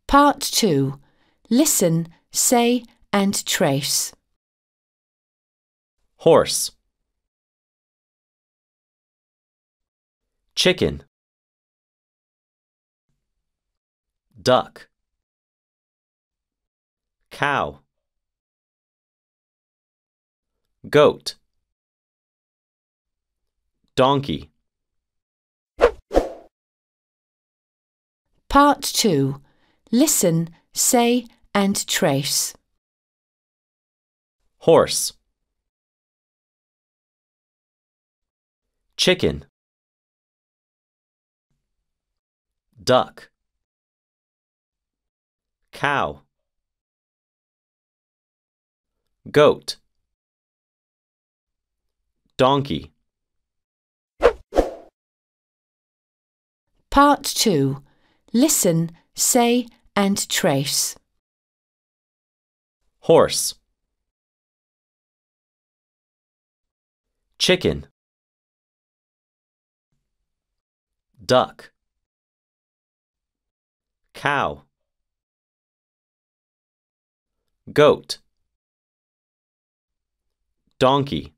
Part 2. Listen, say and trace. Horse, chicken, duck, cow, goat, donkey. Part 2. Listen, say and trace. Horse, chicken, duck, cow, goat, donkey. Part 2. Listen, say and trace. Horse, chicken, duck, cow, goat, donkey.